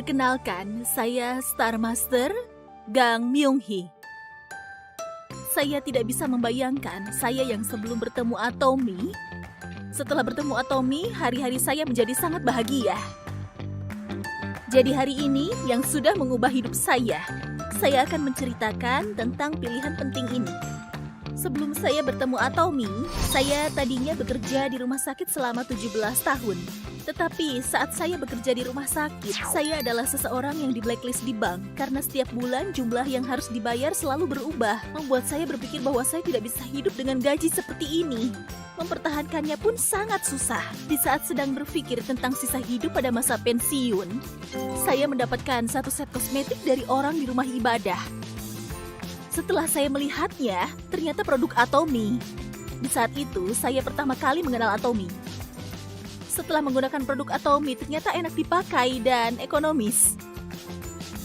Perkenalkan, saya Star Master Gang Myung-hee. Saya tidak bisa membayangkan saya yang sebelum bertemu Atomy. Setelah bertemu Atomy, hari-hari saya menjadi sangat bahagia. Jadi hari ini yang sudah mengubah hidup saya akan menceritakan tentang pilihan penting ini. Sebelum saya bertemu Atomy, saya tadinya bekerja di rumah sakit selama 17 tahun. Tetapi saat saya bekerja di rumah sakit, saya adalah seseorang yang di blacklist di bank karena setiap bulan jumlah yang harus dibayar selalu berubah, membuat saya berpikir bahwa saya tidak bisa hidup dengan gaji seperti ini. Mempertahankannya pun sangat susah. Di saat sedang berpikir tentang sisa hidup pada masa pensiun, saya mendapatkan satu set kosmetik dari orang di rumah ibadah. Setelah saya melihatnya, ternyata produk Atomy. Di saat itu, saya pertama kali mengenal Atomy. Setelah menggunakan produk Atomy, ternyata enak dipakai dan ekonomis.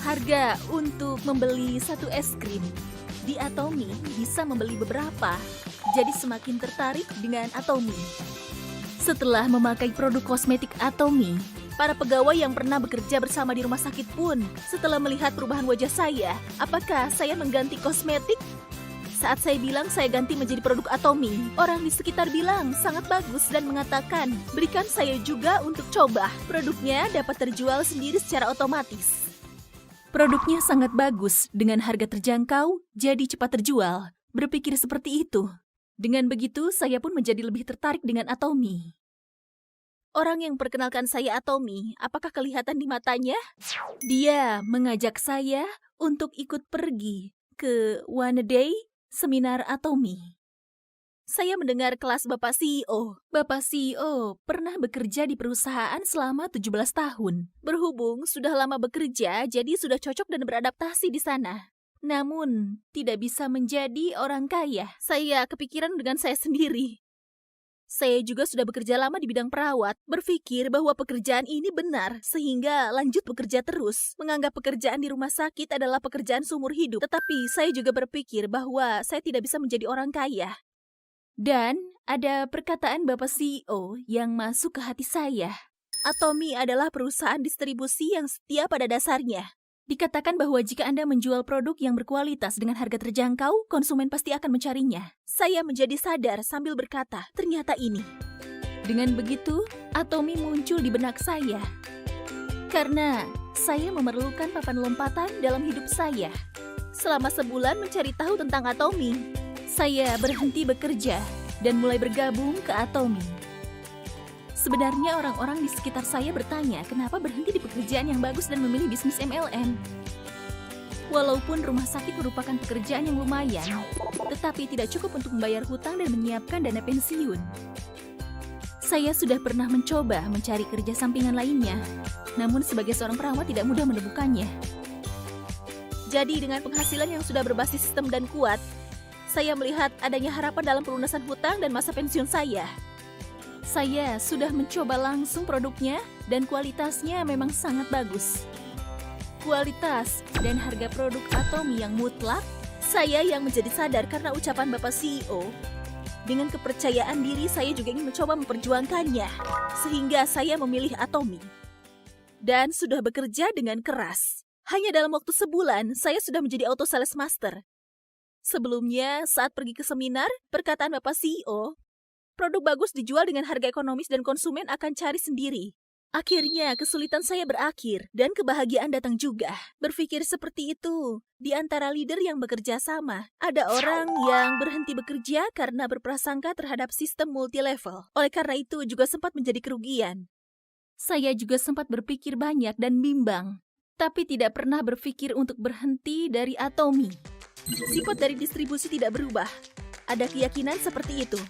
Harga untuk membeli satu es krim di Atomy bisa membeli beberapa, jadi semakin tertarik dengan Atomy. Setelah memakai produk kosmetik Atomy, para pegawai yang pernah bekerja bersama di rumah sakit pun, setelah melihat perubahan wajah saya, apakah saya mengganti kosmetik? Saat saya bilang saya ganti menjadi produk Atomy, orang di sekitar bilang sangat bagus dan mengatakan, berikan saya juga untuk coba. Produknya dapat terjual sendiri secara otomatis. Produknya sangat bagus, dengan harga terjangkau, jadi cepat terjual. Berpikir seperti itu. Dengan begitu, saya pun menjadi lebih tertarik dengan Atomy. Orang yang perkenalkan saya Atomy, apakah kelihatan di matanya? Dia mengajak saya untuk ikut pergi ke One Day Seminar Atomy. Saya mendengar kelas Bapak CEO. Bapak CEO pernah bekerja di perusahaan selama 17 tahun. Berhubung sudah lama bekerja, jadi sudah cocok dan beradaptasi di sana. Namun, tidak bisa menjadi orang kaya. Saya kepikiran dengan saya sendiri. Saya juga sudah bekerja lama di bidang perawat, berpikir bahwa pekerjaan ini benar, sehingga lanjut bekerja terus. Menganggap pekerjaan di rumah sakit adalah pekerjaan seumur hidup, tetapi saya juga berpikir bahwa saya tidak bisa menjadi orang kaya. Dan ada perkataan Bapak CEO yang masuk ke hati saya. Atomy adalah perusahaan distribusi yang setia pada dasarnya. Dikatakan bahwa jika Anda menjual produk yang berkualitas dengan harga terjangkau, konsumen pasti akan mencarinya. Saya menjadi sadar sambil berkata, ternyata ini. Dengan begitu, Atomy muncul di benak saya. Karena saya memerlukan papan lompatan dalam hidup saya. Selama sebulan mencari tahu tentang Atomy, saya berhenti bekerja dan mulai bergabung ke Atomy. Sebenarnya orang-orang di sekitar saya bertanya kenapa berhenti di pekerjaan yang bagus dan memilih bisnis MLM. Walaupun rumah sakit merupakan pekerjaan yang lumayan, tetapi tidak cukup untuk membayar hutang dan menyiapkan dana pensiun. Saya sudah pernah mencoba mencari kerja sampingan lainnya, namun sebagai seorang perawat tidak mudah menemukannya. Jadi dengan penghasilan yang sudah berbasis sistem dan kuat, saya melihat adanya harapan dalam pelunasan hutang dan masa pensiun saya. Saya sudah mencoba langsung produknya dan kualitasnya memang sangat bagus. Kualitas dan harga produk Atomy yang mutlak, saya yang menjadi sadar karena ucapan Bapak CEO. Dengan kepercayaan diri saya juga ingin mencoba memperjuangkannya, sehingga saya memilih Atomy. Dan sudah bekerja dengan keras. Hanya dalam waktu sebulan, saya sudah menjadi auto sales master. Sebelumnya, saat pergi ke seminar, perkataan Bapak CEO, produk bagus dijual dengan harga ekonomis dan konsumen akan cari sendiri. Akhirnya kesulitan saya berakhir dan kebahagiaan datang juga. Berpikir seperti itu, di antara leader yang bekerja sama, ada orang yang berhenti bekerja karena berprasangka terhadap sistem multi-level. Oleh karena itu juga sempat menjadi kerugian. Saya juga sempat berpikir banyak dan bimbang, tapi tidak pernah berpikir untuk berhenti dari Atomy. Sifat dari distribusi tidak berubah. Ada keyakinan seperti itu.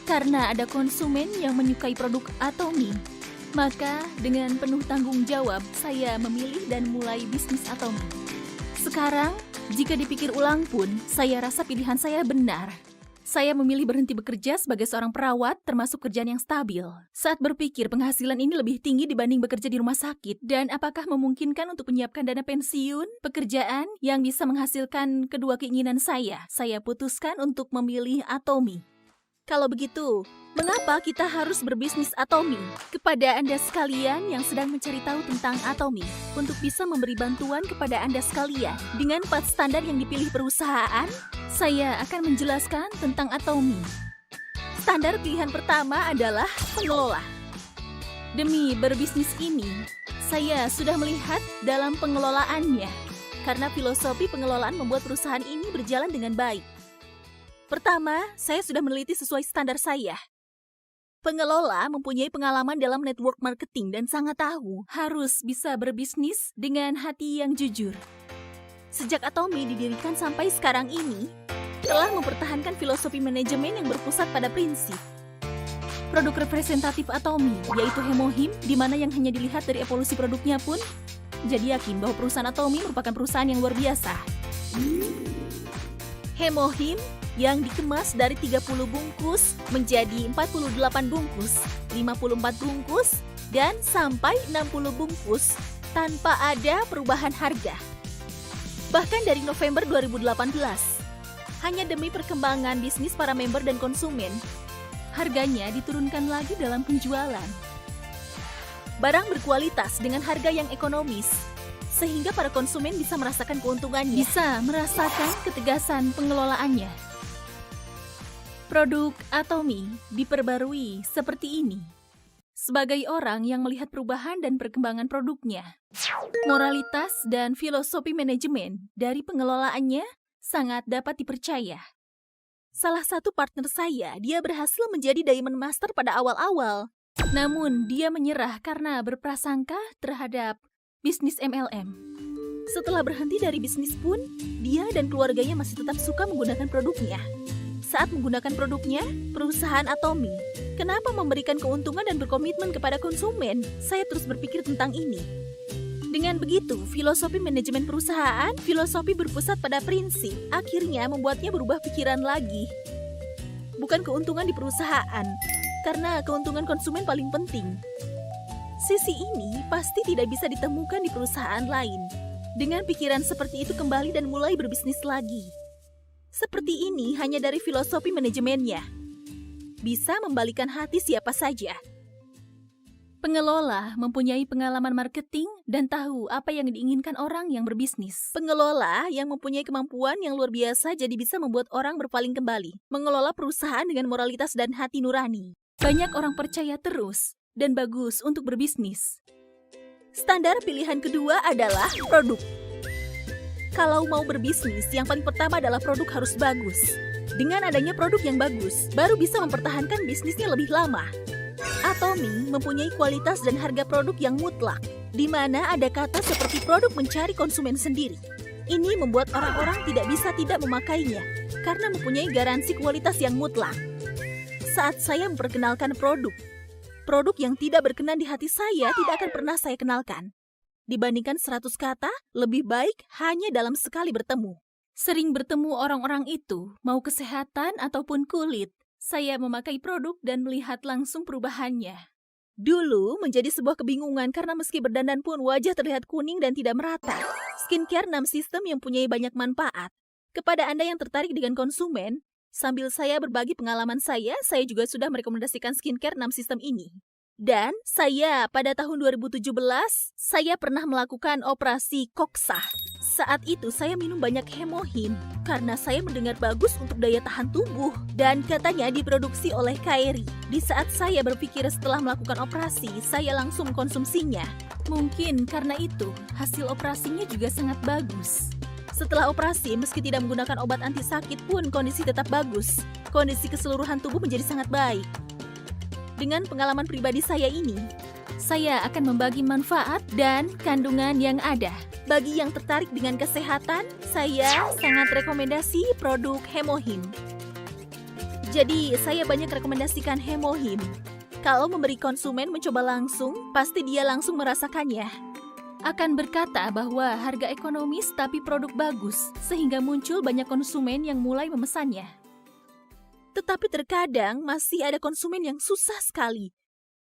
Karena ada konsumen yang menyukai produk Atomy, maka dengan penuh tanggung jawab, saya memilih dan mulai bisnis Atomy. Sekarang, jika dipikir ulang pun, saya rasa pilihan saya benar. Saya memilih berhenti bekerja sebagai seorang perawat, termasuk kerjaan yang stabil. Saat berpikir penghasilan ini lebih tinggi dibanding bekerja di rumah sakit, dan apakah memungkinkan untuk menyiapkan dana pensiun, pekerjaan yang bisa menghasilkan kedua keinginan saya putuskan untuk memilih Atomy. Kalau begitu, mengapa kita harus berbisnis Atomy? Kepada Anda sekalian yang sedang mencari tahu tentang Atomy, untuk bisa memberi bantuan kepada Anda sekalian dengan 4 standar yang dipilih perusahaan, saya akan menjelaskan tentang Atomy. Standar pilihan pertama adalah pengelola. Demi berbisnis ini, saya sudah melihat dalam pengelolaannya, karena filosofi pengelolaan membuat perusahaan ini berjalan dengan baik. Pertama, saya sudah meneliti sesuai standar saya. Pengelola mempunyai pengalaman dalam network marketing dan sangat tahu harus bisa berbisnis dengan hati yang jujur. Sejak Atomy didirikan sampai sekarang ini, telah mempertahankan filosofi manajemen yang berpusat pada prinsip. Produk representatif Atomy, yaitu Hemohim, di mana yang hanya dilihat dari evolusi produknya pun, jadi yakin bahwa perusahaan Atomy merupakan perusahaan yang luar biasa. Hemohim yang dikemas dari 30 bungkus menjadi 48 bungkus, 54 bungkus, dan sampai 60 bungkus tanpa ada perubahan harga. Bahkan dari November 2018, hanya demi perkembangan bisnis para member dan konsumen, harganya diturunkan lagi dalam penjualan. Barang berkualitas dengan harga yang ekonomis, sehingga para konsumen bisa merasakan keuntungannya, bisa merasakan ketegasan pengelolaannya. Produk Atomy diperbarui seperti ini. Sebagai orang yang melihat perubahan dan perkembangan produknya, moralitas dan filosofi manajemen dari pengelolaannya sangat dapat dipercaya. Salah satu partner saya, dia berhasil menjadi Diamond Master pada awal-awal. Namun, dia menyerah karena berprasangka terhadap bisnis MLM. Setelah berhenti dari bisnis pun, dia dan keluarganya masih tetap suka menggunakan produknya. Saat menggunakan produknya, perusahaan Atomy, kenapa memberikan keuntungan dan berkomitmen kepada konsumen? Saya terus berpikir tentang ini. Dengan begitu, filosofi manajemen perusahaan, filosofi berpusat pada prinsip, akhirnya membuatnya berubah pikiran lagi. Bukan keuntungan di perusahaan, karena keuntungan konsumen paling penting. Sisi ini pasti tidak bisa ditemukan di perusahaan lain. Dengan pikiran seperti itu kembali dan mulai berbisnis lagi. Seperti ini hanya dari filosofi manajemennya. Bisa membalikan hati siapa saja. Pengelola mempunyai pengalaman marketing dan tahu apa yang diinginkan orang yang berbisnis. Pengelola yang mempunyai kemampuan yang luar biasa jadi bisa membuat orang berpaling kembali. Mengelola perusahaan dengan moralitas dan hati nurani. Banyak orang percaya terus dan bagus untuk berbisnis. Standar pilihan kedua adalah produk. Kalau mau berbisnis, yang paling pertama adalah produk harus bagus. Dengan adanya produk yang bagus, baru bisa mempertahankan bisnisnya lebih lama. Atomy mempunyai kualitas dan harga produk yang mutlak, di mana ada kata seperti produk mencari konsumen sendiri. Ini membuat orang-orang tidak bisa tidak memakainya, karena mempunyai garansi kualitas yang mutlak. Saat saya memperkenalkan produk yang tidak berkenan di hati saya tidak akan pernah saya kenalkan. Dibandingkan 100 kata, lebih baik hanya dalam sekali bertemu. Sering bertemu orang-orang itu, mau kesehatan ataupun kulit, saya memakai produk dan melihat langsung perubahannya. Dulu menjadi sebuah kebingungan karena meski berdandan pun wajah terlihat kuning dan tidak merata. Skincare 6 sistem yang punya banyak manfaat. Kepada Anda yang tertarik dengan konsumen, sambil saya berbagi pengalaman saya juga sudah merekomendasikan skincare 6 sistem ini. Dan saya pada tahun 2017, saya pernah melakukan operasi koksah. Saat itu saya minum banyak Hemohim karena saya mendengar bagus untuk daya tahan tubuh dan katanya diproduksi oleh Kairi. Di saat saya berpikir setelah melakukan operasi, saya langsung konsumsinya. Mungkin karena itu, hasil operasinya juga sangat bagus. Setelah operasi, meski tidak menggunakan obat anti sakit pun kondisi tetap bagus. Kondisi keseluruhan tubuh menjadi sangat baik. Dengan pengalaman pribadi saya ini, saya akan membagi manfaat dan kandungan yang ada. Bagi yang tertarik dengan kesehatan, saya sangat rekomendasi produk Hemohim. Jadi, saya banyak rekomendasikan Hemohim. Kalau memberi konsumen mencoba langsung, pasti dia langsung merasakannya. Akan berkata bahwa harga ekonomis tapi produk bagus, sehingga muncul banyak konsumen yang mulai memesannya. Tetapi terkadang masih ada konsumen yang susah sekali.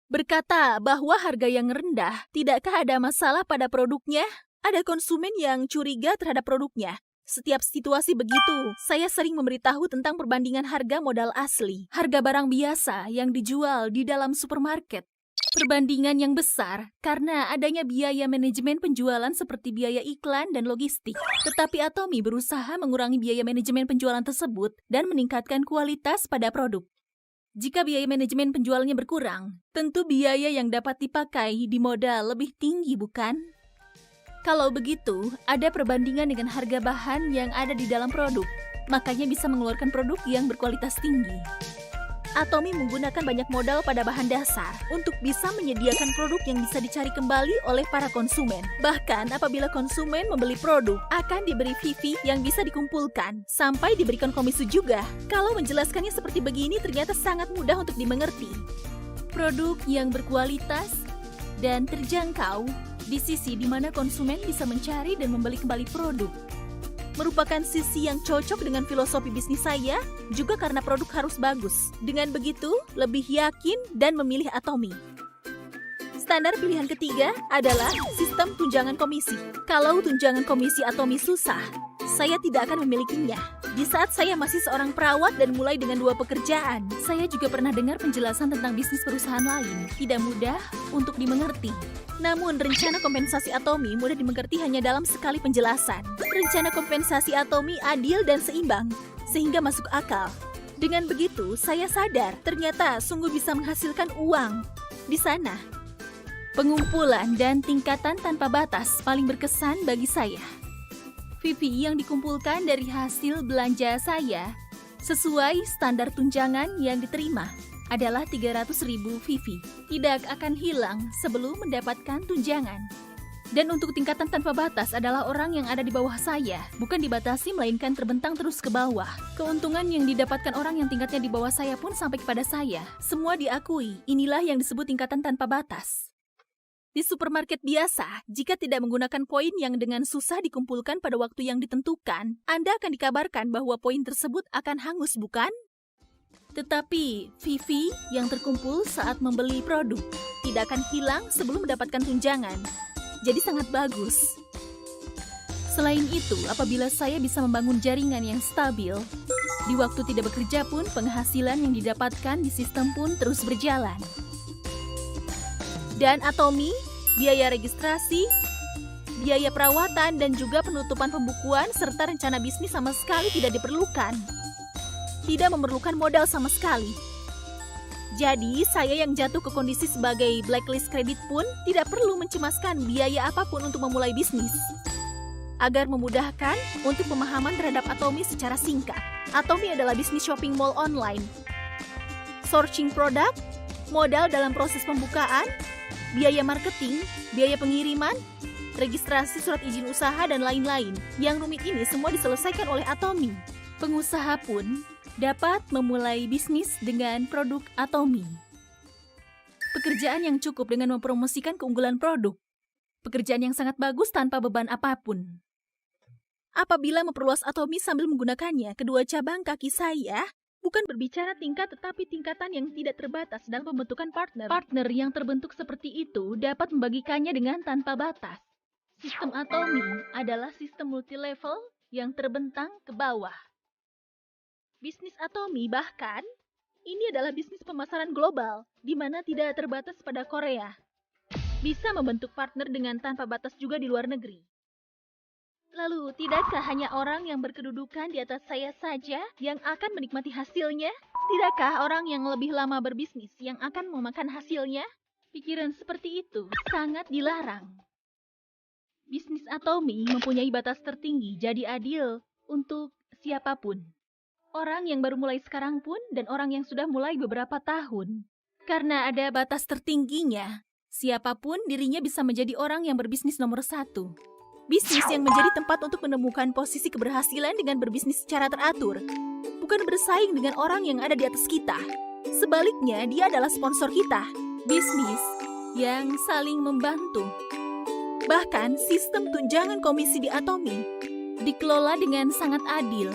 Berkata bahwa harga yang rendah, tidakkah ada masalah pada produknya? Ada konsumen yang curiga terhadap produknya. Setiap situasi begitu, saya sering memberitahu tentang perbandingan harga modal asli, harga barang biasa yang dijual di dalam supermarket. Perbandingan yang besar karena adanya biaya manajemen penjualan seperti biaya iklan dan logistik. Tetapi Atomy berusaha mengurangi biaya manajemen penjualan tersebut dan meningkatkan kualitas pada produk. Jika biaya manajemen penjualannya berkurang, tentu biaya yang dapat dipakai di modal lebih tinggi, bukan? Kalau begitu, ada perbandingan dengan harga bahan yang ada di dalam produk, makanya bisa mengeluarkan produk yang berkualitas tinggi. Atomy menggunakan banyak modal pada bahan dasar untuk bisa menyediakan produk yang bisa dicari kembali oleh para konsumen. Bahkan apabila konsumen membeli produk, akan diberi fee yang bisa dikumpulkan, sampai diberikan komisi juga. Kalau menjelaskannya seperti begini ternyata sangat mudah untuk dimengerti. Produk yang berkualitas dan terjangkau di sisi di mana konsumen bisa mencari dan membeli kembali produk. Merupakan sisi yang cocok dengan filosofi bisnis saya, juga karena produk harus bagus. Dengan begitu, lebih yakin dan memilih Atomy. Standar pilihan ketiga adalah sistem tunjangan komisi. Kalau tunjangan komisi Atomy susah, saya tidak akan memilikinya. Di saat saya masih seorang perawat dan mulai dengan 2 pekerjaan, saya juga pernah dengar penjelasan tentang bisnis perusahaan lain. Tidak mudah untuk dimengerti. Namun, rencana kompensasi Atomy mudah dimengerti hanya dalam sekali penjelasan. Rencana kompensasi Atomy adil dan seimbang, sehingga masuk akal. Dengan begitu, saya sadar ternyata sungguh bisa menghasilkan uang di sana. Pengumpulan dan tingkatan tanpa batas paling berkesan bagi saya. Fee yang dikumpulkan dari hasil belanja saya sesuai standar tunjangan yang diterima adalah 300.000 fee. Tidak akan hilang sebelum mendapatkan tunjangan. Dan untuk tingkatan tanpa batas adalah orang yang ada di bawah saya, bukan dibatasi melainkan terbentang terus ke bawah. Keuntungan yang didapatkan orang yang tingkatnya di bawah saya pun sampai kepada saya. Semua diakui, inilah yang disebut tingkatan tanpa batas. Di supermarket biasa, jika tidak menggunakan poin yang dengan susah dikumpulkan pada waktu yang ditentukan, Anda akan dikabarkan bahwa poin tersebut akan hangus, bukan? Tetapi, fee yang terkumpul saat membeli produk tidak akan hilang sebelum mendapatkan tunjangan. Jadi sangat bagus. Selain itu, apabila saya bisa membangun jaringan yang stabil, di waktu tidak bekerja pun penghasilan yang didapatkan di sistem pun terus berjalan. Dan Atomy, biaya registrasi, biaya perawatan, dan juga penutupan pembukuan serta rencana bisnis sama sekali tidak diperlukan. Tidak memerlukan modal sama sekali. Jadi, saya yang jatuh ke kondisi sebagai blacklist kredit pun tidak perlu mencemaskan biaya apapun untuk memulai bisnis. Agar memudahkan untuk pemahaman terhadap Atomy secara singkat, Atomy adalah bisnis shopping mall online. Sourcing produk, modal dalam proses pembukaan, biaya marketing, biaya pengiriman, registrasi surat izin usaha, dan lain-lain. Yang rumit ini semua diselesaikan oleh Atomy. Pengusaha pun dapat memulai bisnis dengan produk Atomy. Pekerjaan yang cukup dengan mempromosikan keunggulan produk. Pekerjaan yang sangat bagus tanpa beban apapun. Apabila memperluas Atomy sambil menggunakannya, kedua cabang kaki saya bukan berbicara tingkat tetapi tingkatan yang tidak terbatas dalam pembentukan partner. Partner yang terbentuk seperti itu dapat membagikannya dengan tanpa batas. Sistem Atomy adalah sistem multi-level yang terbentang ke bawah. Bisnis Atomy bahkan, ini adalah bisnis pemasaran global, di mana tidak terbatas pada Korea. Bisa membentuk partner dengan tanpa batas juga di luar negeri. Lalu, tidakkah hanya orang yang berkedudukan di atas saya saja yang akan menikmati hasilnya? Tidakkah orang yang lebih lama berbisnis yang akan memakan hasilnya? Pikiran seperti itu sangat dilarang. Bisnis Atomy mempunyai batas tertinggi, jadi adil untuk siapapun. Orang yang baru mulai sekarang pun dan orang yang sudah mulai beberapa tahun. Karena ada batas tertingginya, siapapun dirinya bisa menjadi orang yang berbisnis nomor 1. Bisnis yang menjadi tempat untuk menemukan posisi keberhasilan dengan berbisnis secara teratur. Bukan bersaing dengan orang yang ada di atas kita. Sebaliknya, dia adalah sponsor kita. Bisnis yang saling membantu. Bahkan, sistem tunjangan komisi di Atomy dikelola dengan sangat adil.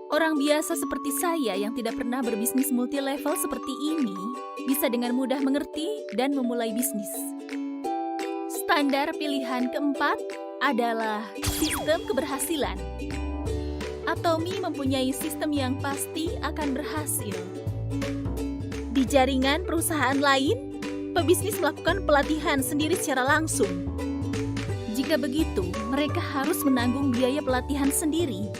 Orang biasa seperti saya yang tidak pernah berbisnis multi-level seperti ini bisa dengan mudah mengerti dan memulai bisnis. Standar pilihan keempat adalah sistem keberhasilan. Atomy mempunyai sistem yang pasti akan berhasil. Di jaringan perusahaan lain, pebisnis melakukan pelatihan sendiri secara langsung. Jika begitu, mereka harus menanggung biaya pelatihan sendiri.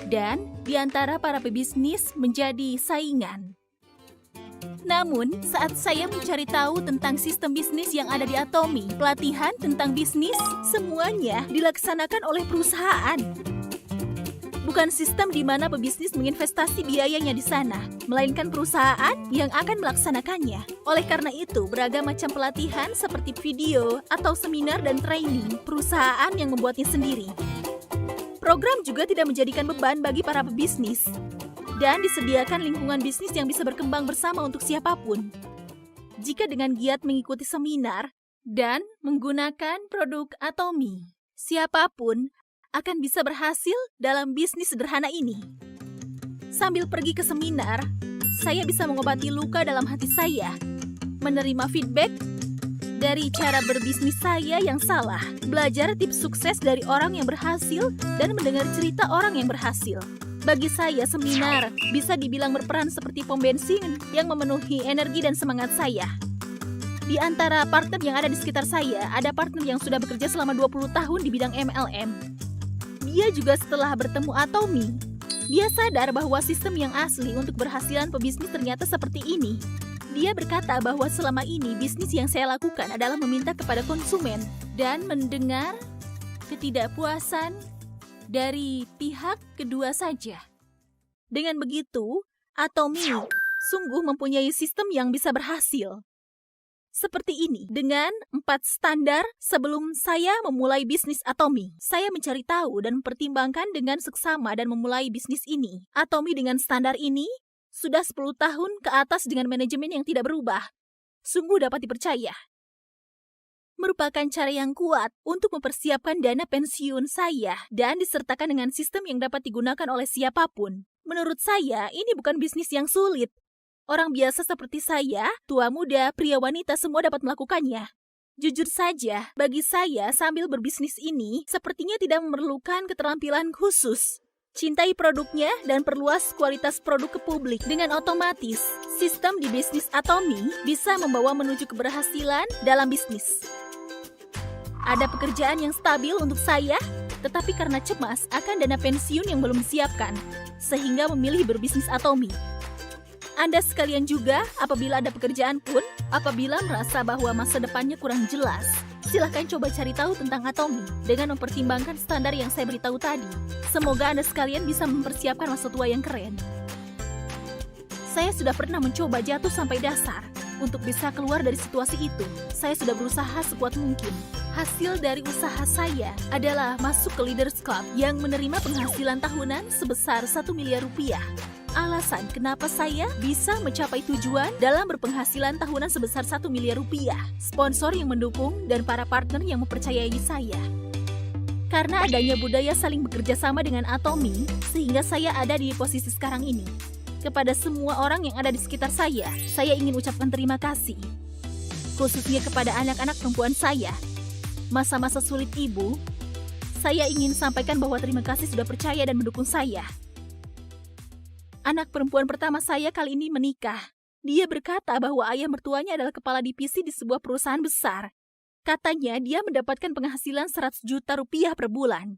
Dan di antara para pebisnis menjadi saingan. Namun, saat saya mencari tahu tentang sistem bisnis yang ada di Atomy, pelatihan tentang bisnis semuanya dilaksanakan oleh perusahaan. Bukan sistem di mana pebisnis menginvestasi biayanya di sana, melainkan perusahaan yang akan melaksanakannya. Oleh karena itu, beragam macam pelatihan seperti video atau seminar dan training perusahaan yang membuatnya sendiri. Program juga tidak menjadikan beban bagi para pebisnis dan disediakan lingkungan bisnis yang bisa berkembang bersama untuk siapapun. Jika dengan giat mengikuti seminar dan menggunakan produk Atomy, siapapun akan bisa berhasil dalam bisnis sederhana ini. Sambil pergi ke seminar, saya bisa mengobati luka dalam hati saya, menerima feedback dari cara berbisnis saya yang salah, belajar tips sukses dari orang yang berhasil, dan mendengar cerita orang yang berhasil. Bagi saya, seminar bisa dibilang berperan seperti pom bensin yang memenuhi energi dan semangat saya. Di antara partner yang ada di sekitar saya, ada partner yang sudah bekerja selama 20 tahun di bidang MLM. Dia juga setelah bertemu Atomy, dia sadar bahwa sistem yang asli untuk berhasilan pebisnis ternyata seperti ini. Dia berkata bahwa selama ini bisnis yang saya lakukan adalah meminta kepada konsumen dan mendengar ketidakpuasan dari pihak kedua saja. Dengan begitu, Atomy sungguh mempunyai sistem yang bisa berhasil. Seperti ini, dengan 4 standar sebelum saya memulai bisnis Atomy. Saya mencari tahu dan mempertimbangkan dengan seksama dan memulai bisnis ini. Atomy dengan standar ini sudah 10 tahun ke atas dengan manajemen yang tidak berubah. Sungguh dapat dipercaya. Merupakan cara yang kuat untuk mempersiapkan dana pensiun saya dan disertakan dengan sistem yang dapat digunakan oleh siapapun. Menurut saya, ini bukan bisnis yang sulit. Orang biasa seperti saya, tua muda, pria wanita semua dapat melakukannya. Jujur saja, bagi saya sambil berbisnis ini sepertinya tidak memerlukan keterampilan khusus. Cintai produknya dan perluas kualitas produk ke publik. Dengan otomatis, sistem di bisnis Atomy bisa membawa menuju keberhasilan dalam bisnis. Ada pekerjaan yang stabil untuk saya, tetapi karena cemas akan dana pensiun yang belum disiapkan, sehingga memilih berbisnis Atomy. Anda sekalian juga, apabila ada pekerjaan pun, apabila merasa bahwa masa depannya kurang jelas, silahkan coba cari tahu tentang Atomy dengan mempertimbangkan standar yang saya beritahu tadi. Semoga Anda sekalian bisa mempersiapkan masa tua yang keren. Saya sudah pernah mencoba jatuh sampai dasar. Untuk bisa keluar dari situasi itu, saya sudah berusaha sekuat mungkin. Hasil dari usaha saya adalah masuk ke Leaders Club yang menerima penghasilan tahunan sebesar 1 miliar rupiah. Alasan kenapa saya bisa mencapai tujuan dalam berpenghasilan tahunan sebesar 1 miliar rupiah. Sponsor yang mendukung dan para partner yang mempercayai saya. Karena adanya budaya saling bekerja sama dengan Atomy, sehingga saya ada di posisi sekarang ini. Kepada semua orang yang ada di sekitar saya ingin ucapkan terima kasih. Khususnya kepada anak-anak perempuan saya. Masa-masa sulit ibu, saya ingin sampaikan bahwa terima kasih sudah percaya dan mendukung saya. Anak perempuan pertama saya kali ini menikah. Dia berkata bahwa ayah mertuanya adalah kepala divisi di sebuah perusahaan besar. Katanya dia mendapatkan penghasilan 100 juta rupiah per bulan.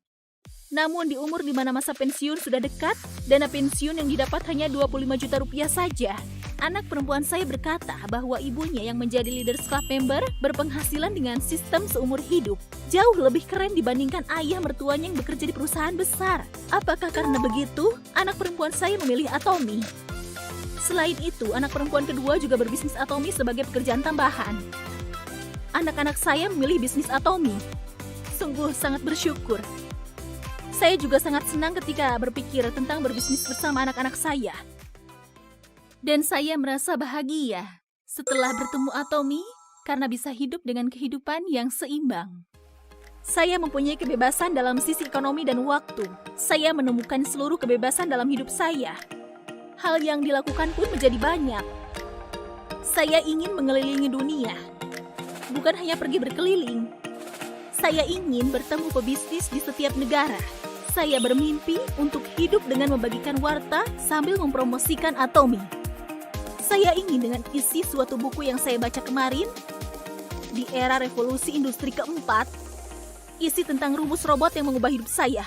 Namun di umur di mana masa pensiun sudah dekat, dana pensiun yang didapat hanya 25 juta rupiah saja. Anak perempuan saya berkata bahwa ibunya yang menjadi Leaders Club member berpenghasilan dengan sistem seumur hidup. Jauh lebih keren dibandingkan ayah mertuanya yang bekerja di perusahaan besar. Apakah karena begitu, anak perempuan saya memilih Atomy? Selain itu, anak perempuan kedua juga berbisnis Atomy sebagai pekerjaan tambahan. Anak-anak saya memilih bisnis Atomy. Sungguh sangat bersyukur. Saya juga sangat senang ketika berpikir tentang berbisnis bersama anak-anak saya. Dan saya merasa bahagia setelah bertemu Atomy karena bisa hidup dengan kehidupan yang seimbang. Saya mempunyai kebebasan dalam sisi ekonomi dan waktu. Saya menemukan seluruh kebebasan dalam hidup saya. Hal yang dilakukan pun menjadi banyak. Saya ingin mengelilingi dunia. Bukan hanya pergi berkeliling. Saya ingin bertemu pebisnis di setiap negara. Saya bermimpi untuk hidup dengan membagikan warta sambil mempromosikan Atomy. Saya ingin dengan isi suatu buku yang saya baca kemarin, di era revolusi industri keempat, isi tentang rumus robot yang mengubah hidup saya.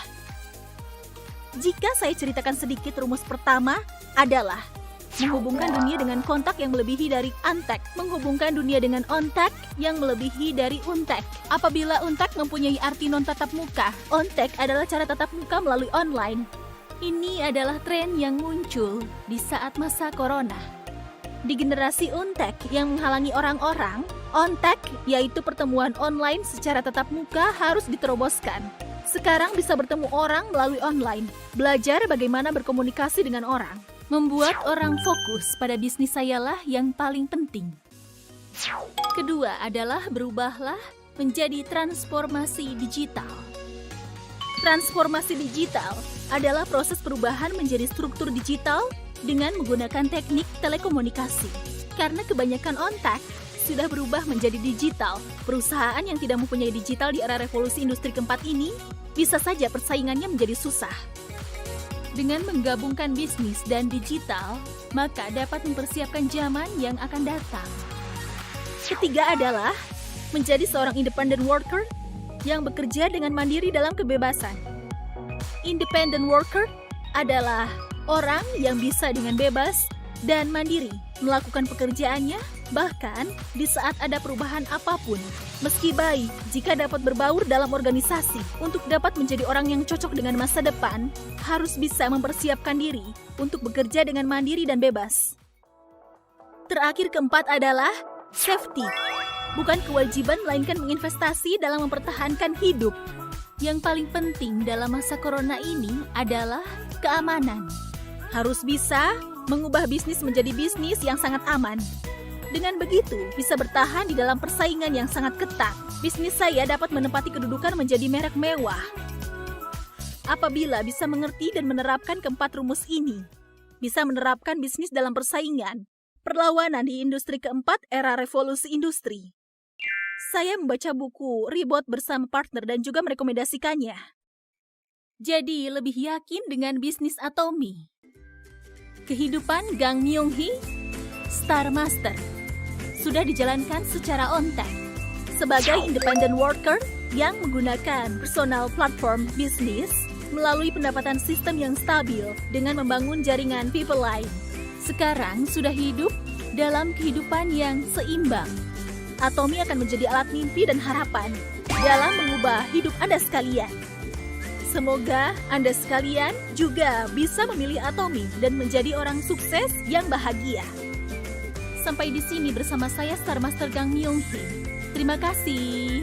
Jika saya ceritakan sedikit, rumus pertama adalah menghubungkan dunia dengan kontak yang melebihi dari antek. Menghubungkan dunia dengan ontek yang melebihi dari untek. Apabila untek mempunyai arti non-tatap muka, ontek adalah cara tatap muka melalui online. Ini adalah tren yang muncul di saat masa corona. Di generasi untek yang menghalangi orang-orang, ontek, yaitu pertemuan online secara tatap muka, harus diteroboskan. Sekarang bisa bertemu orang melalui online, belajar bagaimana berkomunikasi dengan orang. Membuat orang fokus pada bisnis saya lah yang paling penting. Kedua adalah berubahlah menjadi transformasi digital. Transformasi digital adalah proses perubahan menjadi struktur digital dengan menggunakan teknik telekomunikasi. Karena kebanyakan ontak sudah berubah menjadi digital, perusahaan yang tidak mempunyai digital di era revolusi industri keempat ini bisa saja persaingannya menjadi susah. Dengan menggabungkan bisnis dan digital, maka dapat mempersiapkan zaman yang akan datang. Ketiga adalah menjadi seorang independent worker yang bekerja dengan mandiri dalam kebebasan. Independent worker adalah orang yang bisa dengan bebas dan mandiri melakukan pekerjaannya, bahkan di saat ada perubahan apapun. Meski baik jika dapat berbaur dalam organisasi, untuk dapat menjadi orang yang cocok dengan masa depan, harus bisa mempersiapkan diri untuk bekerja dengan mandiri dan bebas. Terakhir, keempat adalah safety. Bukan kewajiban, melainkan menginvestasi dalam mempertahankan hidup. Yang paling penting dalam masa corona ini adalah keamanan. Harus bisa mengubah bisnis menjadi bisnis yang sangat aman. Dengan begitu, bisa bertahan di dalam persaingan yang sangat ketat. Bisnis saya dapat menempati kedudukan menjadi merek mewah. Apabila bisa mengerti dan menerapkan keempat rumus ini, bisa menerapkan bisnis dalam persaingan, perlawanan di industri keempat era revolusi industri. Saya membaca buku Ribot bersama partner dan juga merekomendasikannya. Jadi, lebih yakin dengan bisnis Atomy. Kehidupan Gang Myung-hee, Star Master, sudah dijalankan secara on-time sebagai independent worker yang menggunakan personal platform bisnis melalui pendapatan sistem yang stabil dengan membangun jaringan people line. Sekarang sudah hidup dalam kehidupan yang seimbang. Atomy akan menjadi alat mimpi dan harapan dalam mengubah hidup Anda sekalian. Semoga Anda sekalian juga bisa memilih Atomy dan menjadi orang sukses yang bahagia. Sampai di sini bersama saya Star Master Gang Myung-hee. Terima kasih.